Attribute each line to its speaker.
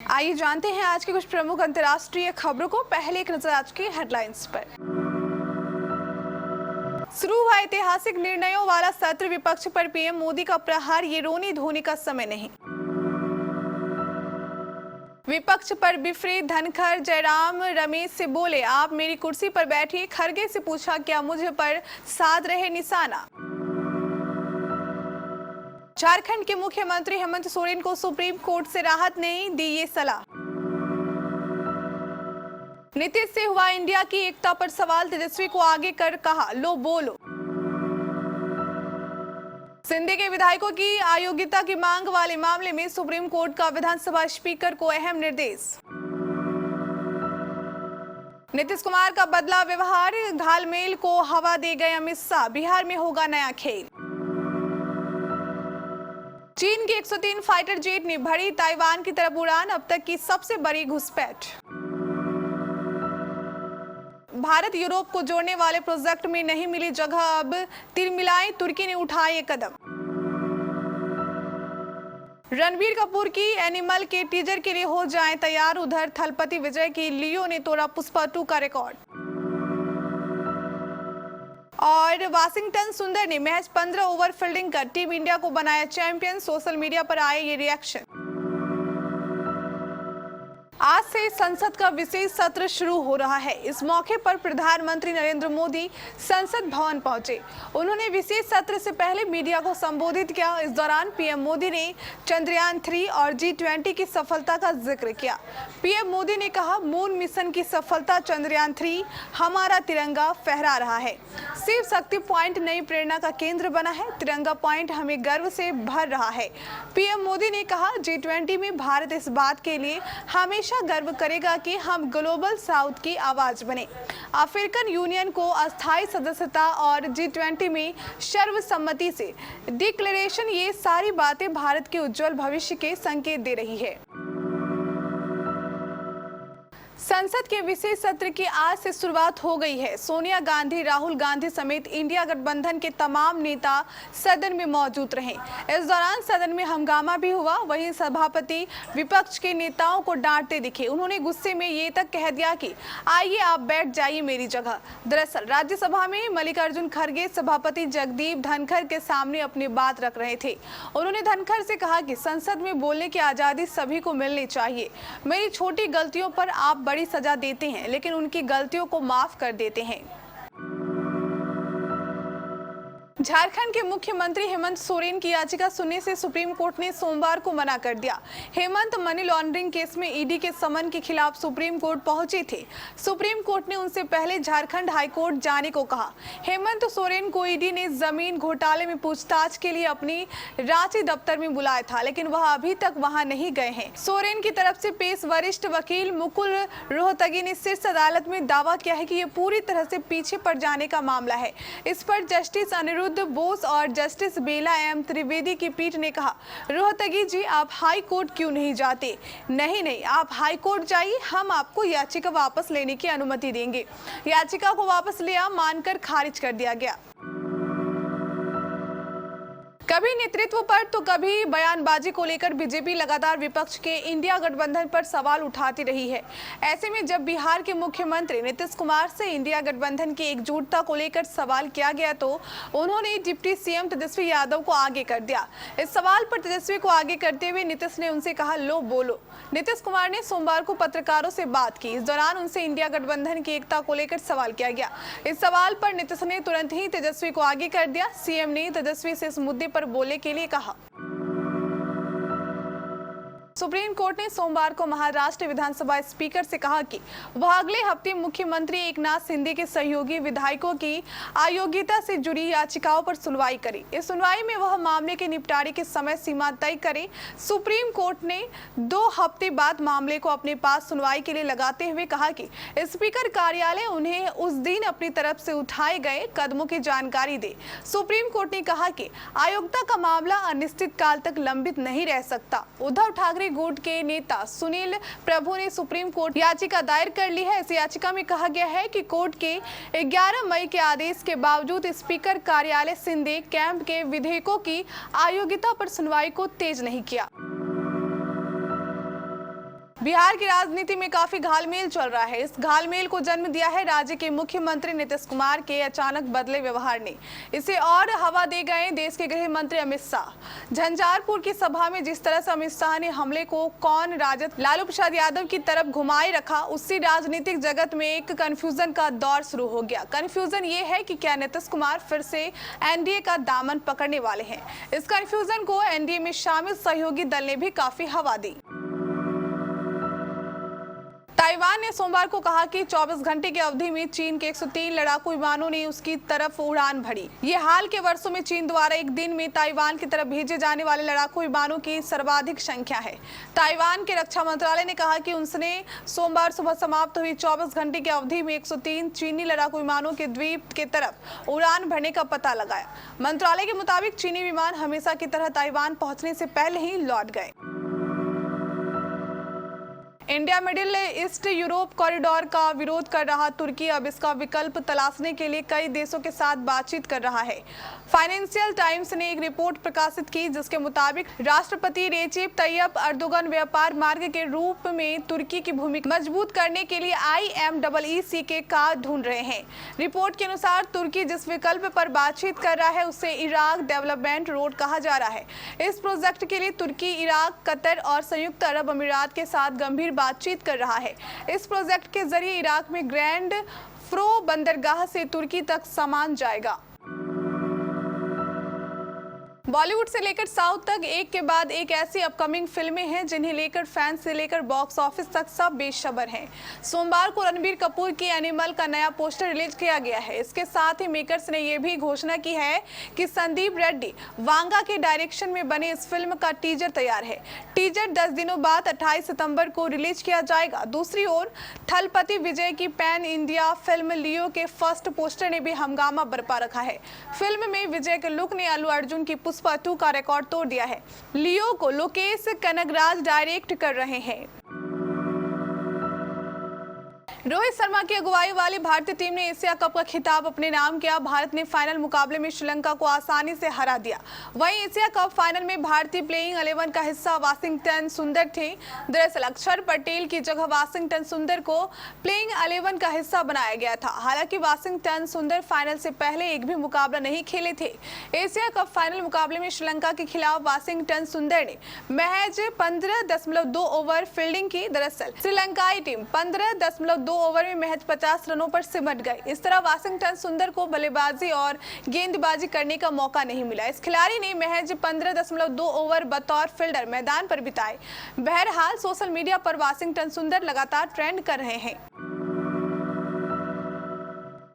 Speaker 1: आइए जानते हैं आज के कुछ प्रमुख अंतर्राष्ट्रीय खबरों को। पहले एक नजर आज की हेडलाइंस पर। शुरू हुआ ऐतिहासिक निर्णयों वाला सत्र, विपक्ष पर पीएम मोदी का प्रहार, ये रोने धोने का समय नहीं। विपक्ष पर बिफरे धनखड़, जयराम रमेश से बोले आप मेरी कुर्सी पर बैठिए। खरगे से पूछा क्या मुझ पर साध रहे निशाना। झारखंड के मुख्यमंत्री हेमंत सोरेन को सुप्रीम कोर्ट से राहत नहीं दी ये सलाह। नीतीश से हुआ इंडिया की एकता पर सवाल, तेजस्वी को आगे कर कहा लो बोलो। सिंधी के विधायकों की अयोग्यता की मांग वाले मामले में सुप्रीम कोर्ट का विधानसभा स्पीकर को अहम निर्देश। नीतीश कुमार का बदला व्यवहार, घालमेल को हवा दे गए अमित शाह, बिहार में होगा नया खेल। चीन की 103 फाइटर जेट ने भरी ताइवान की तरफ उड़ान, अब तक की सबसे बड़ी घुसपैठ। भारत यूरोप को जोड़ने वाले प्रोजेक्ट में नहीं मिली जगह, अब तिरमिलाई तुर्की ने उठाए ये कदम। रणबीर कपूर की एनिमल के टीजर के लिए हो जाएं तैयार, उधर थलपति विजय की लियो ने तोड़ा पुष्पा 2 का रिकॉर्ड। और वाशिंगटन सुंदर ने महज 15 ओवर फील्डिंग कर टीम इंडिया को बनाया चैंपियन, सोशल मीडिया पर आए ये रिएक्शन। आज से संसद का विशेष सत्र शुरू हो रहा है। इस मौके पर प्रधानमंत्री नरेंद्र मोदी संसद भवन पहुंचे। उन्होंने विशेष सत्र से पहले मीडिया को संबोधित किया। इस दौरान पीएम मोदी ने चंद्रयान 3 और G20 की सफलता का जिक्र किया। पीएम मोदी ने कहा मून मिशन की सफलता, चंद्रयान 3 हमारा तिरंगा फहरा रहा है। शिव शक्ति पॉइंट नई प्रेरणा का केंद्र बना है। तिरंगा पॉइंट हमें गर्व से भर रहा है। पीएम मोदी ने कहा G20 में भारत इस बात के लिए हमेशा गर्व करेगा कि हम ग्लोबल साउथ की आवाज बने। अफ्रीकन यूनियन को अस्थायी सदस्यता और G20 में सर्वसम्मति से डिक्लेरेशन, ये सारी बातें भारत के उज्जवल भविष्य के संकेत दे रही है। संसद के विशेष सत्र की आज से शुरुआत हो गई है। सोनिया गांधी, राहुल गांधी समेत इंडिया गठबंधन के तमाम नेता सदन में मौजूद रहे। इस दौरान सदन में हंगामा भी हुआ। वहीं सभापति विपक्ष के नेताओं को डांटते दिखे। उन्होंने गुस्से में ये तक कह दिया कि आइए आप बैठ जाइए मेरी जगह। दरअसल राज्यसभा में मल्लिकार्जुन खड़गे सभापति जगदीप धनखड़ के सामने अपनी बात रख रहे थे। उन्होंने धनखड़ से कहा कि संसद में बोलने की आजादी सभी को मिलनी चाहिए। मेरी छोटी गलतियों पर आप बड़ी सजा देते हैं, लेकिन उनकी गलतियों को माफ कर देते हैं। झारखंड के मुख्यमंत्री हेमंत सोरेन की याचिका सुनने से सुप्रीम कोर्ट ने सोमवार को मना कर दिया। हेमंत मनी लॉन्ड्रिंग केस में ईडी के समन के खिलाफ सुप्रीम कोर्ट पहुंचे थे। सुप्रीम कोर्ट ने उनसे पहले झारखंड हाईकोर्ट जाने को कहा। हेमंत सोरेन को ईडी ने जमीन घोटाले में पूछताछ के लिए अपनी रांची दफ्तर में बुलाया था, लेकिन वह अभी तक वहां नहीं गए हैं। सोरेन की तरफ से पेश वरिष्ठ वकील मुकुल रोहतगी ने शीर्ष अदालत में दावा किया है कि ये पूरी तरह से पीछे पड़ जाने का मामला है। इस पर जस्टिस अनिरुद्ध बोस और जस्टिस बेला एम त्रिवेदी की पीठ ने कहा, रोहतगी जी आप हाई कोर्ट क्यों नहीं जाते? नहीं, आप हाई कोर्ट जाइए, हम आपको याचिका वापस लेने की अनुमति देंगे। याचिका को वापस लिया, मानकर खारिज कर दिया गया। कभी नेतृत्व पर तो कभी बयानबाजी को लेकर बीजेपी लगातार विपक्ष के इंडिया गठबंधन पर सवाल उठाती रही है। ऐसे में जब बिहार के मुख्यमंत्री नीतीश कुमार से इंडिया गठबंधन की एकजुटता को लेकर सवाल किया गया तो उन्होंने डिप्टी सीएम तेजस्वी यादव को आगे कर दिया। इस सवाल पर तेजस्वी को आगे करते हुए नीतीश ने उनसे कहा लो बोलो। नीतीश कुमार ने सोमवार को पत्रकारों से बात की। इस दौरान उनसे इंडिया गठबंधन की एकता को लेकर सवाल किया गया। इस सवाल पर नीतीश ने तुरंत ही तेजस्वी को आगे कर दिया। सीएम ने तेजस्वी से इस मुद्दे पर बोलने के लिए कहा। सुप्रीम कोर्ट ने सोमवार को महाराष्ट्र विधानसभा स्पीकर से कहा कि वह अगले हफ्ते मुख्यमंत्री एकनाथ शिंदे के सहयोगी विधायकों की अयोग्यता से जुड़ी याचिकाओं पर सुनवाई करे। इस सुनवाई में वह मामले के निपटारे की समय सीमा तय करे। सुप्रीम कोर्ट ने 2 हफ्ते बाद मामले को अपने पास सुनवाई के लिए लगाते हुए कहा कि स्पीकर कार्यालय उन्हें उस दिन अपनी तरफ से उठाए गए कदमों की जानकारी दे। सुप्रीम कोर्ट ने कहा कि अयोग्यता का मामला अनिश्चित काल तक लंबित नहीं रह सकता। उद्धव ठाकरे गुट के नेता सुनील प्रभु ने सुप्रीम कोर्ट याचिका दायर कर ली है। इस याचिका में कहा गया है कि कोर्ट के 11 मई के आदेश के बावजूद स्पीकर कार्यालय शिंदे कैंप के विधेयकों की अयोग्यता पर सुनवाई को तेज नहीं किया। बिहार की राजनीति में काफी घालमेल चल रहा है। इस घालमेल को जन्म दिया है राज्य के मुख्यमंत्री नीतीश कुमार के अचानक बदले व्यवहार ने। इसे और हवा दे गए देश के गृह मंत्री अमित शाह। झंझारपुर की सभा में जिस तरह से अमित शाह ने हमले को कौन राजद लालू प्रसाद यादव की तरफ घुमाए रखा, उससे राजनीतिक जगत में एक कंफ्यूजन का दौर शुरू हो गया। कंफ्यूजन ये है कि क्या नीतीश कुमार फिर से एनडीए का दामन पकड़ने वाले हैं। इस कंफ्यूजन को एनडीए में शामिल सहयोगी दल ने भी काफी हवा दी। ताइवान ने सोमवार को कहा कि 24 घंटे की अवधि में चीन के 103 लड़ाकू विमानों ने उसकी तरफ उड़ान भरी। ये हाल के वर्षों में चीन द्वारा एक दिन में ताइवान की तरफ भेजे जाने वाले लड़ाकू विमानों की सर्वाधिक संख्या है। ताइवान के रक्षा मंत्रालय ने कहा कि उसने सोमवार सुबह समाप्त हुई 24 घंटे की अवधि में 103 चीनी लड़ाकू विमानों के द्वीप के तरफ उड़ान भरने का पता लगाया। मंत्रालय के मुताबिक चीनी विमान हमेशा की तरह ताइवान पहुंचने से पहले ही लौट गए। India middle east Europe corridor का विरोध कर रहा तुर्की अब इसका विकल्प तलाशने के लिए कई देशों के साथ बातचीत कर रहा है। फाइनेंशियल टाइम्स ने एक रिपोर्ट प्रकाशित की जिसके मुताबिक राष्ट्रपति रेसिप तैयप अर्दोगन व्यापार मार्ग के रूप में तुर्की की भूमिका मजबूत करने के लिए IMEC का ढूंढ रहे हैं। रिपोर्ट के अनुसार तुर्की जिस विकल्प पर बातचीत कर रहा है उसे इराक डेवलपमेंट रोड कहा जा रहा है। इस प्रोजेक्ट के लिए तुर्की, इराक, कतर और संयुक्त अरब अमीरात के साथ गंभीर बातचीत कर रहा है। इस प्रोजेक्ट के जरिए इराक में ग्रैंड फ्रो बंदरगाह से तुर्की तक सामान जाएगा। बॉलीवुड से लेकर साउथ तक एक के बाद एक ऐसी अपकमिंग फिल्में हैं जिन्हें लेकर फैंस से लेकर बॉक्स ऑफिस तक सब बेखबर हैं। सोमवार को रणबीर कपूर की एनिमल का नया पोस्टर रिलीज किया गया है। इसके साथ ही मेकर्स ने यह भी घोषणा की है कि संदीप रेड्डी वांगा के डायरेक्शन में बने इस फिल्म का टीजर तैयार है। टीजर 10 दिनों बाद 28 सितंबर को रिलीज किया जाएगा। दूसरी ओर थलपति विजय की पैन इंडिया फिल्म लियो के फर्स्ट पोस्टर ने भी हंगामा बरपा रखा है। फिल्म में विजय के लुक ने अल्लू अर्जुन की पुष्पा 2 का रिकॉर्ड तोड़ दिया है। लियो को लोकेश कनगराज डायरेक्ट कर रहे हैं। रोहित शर्मा की अगुवाई वाली भारतीय टीम ने एशिया कप का खिताब अपने नाम किया। भारत ने फाइनल मुकाबले में श्रीलंका को आसानी से हरा दिया। वहीं एशिया कप फाइनल में भारतीय प्लेइंग 11 का हिस्सा वाशिंगटन सुंदर थे। दरअसल अक्षर पटेल की जगह वाशिंगटन सुंदर को प्लेइंग 11 का हिस्सा बनाया गया था। हालांकि वाशिंगटन सुंदर फाइनल से पहले एक भी मुकाबला नहीं खेले थे। एशिया कप फाइनल मुकाबले में श्रीलंका के खिलाफ वाशिंगटन सुंदर ने महज 15.2 ओवर फील्डिंग की। दरअसल श्रीलंकाई टीम 15.2 ओवर में महज 50 रनों पर सिमट गए। इस तरह वाशिंगटन सुंदर को बल्लेबाजी और गेंदबाजी करने का मौका नहीं मिला। इस खिलाड़ी ने महज 15.2 ओवर बतौर फील्डर मैदान पर बिताए। बहरहाल सोशल मीडिया पर वाशिंगटन सुंदर लगातार ट्रेंड कर रहे हैं।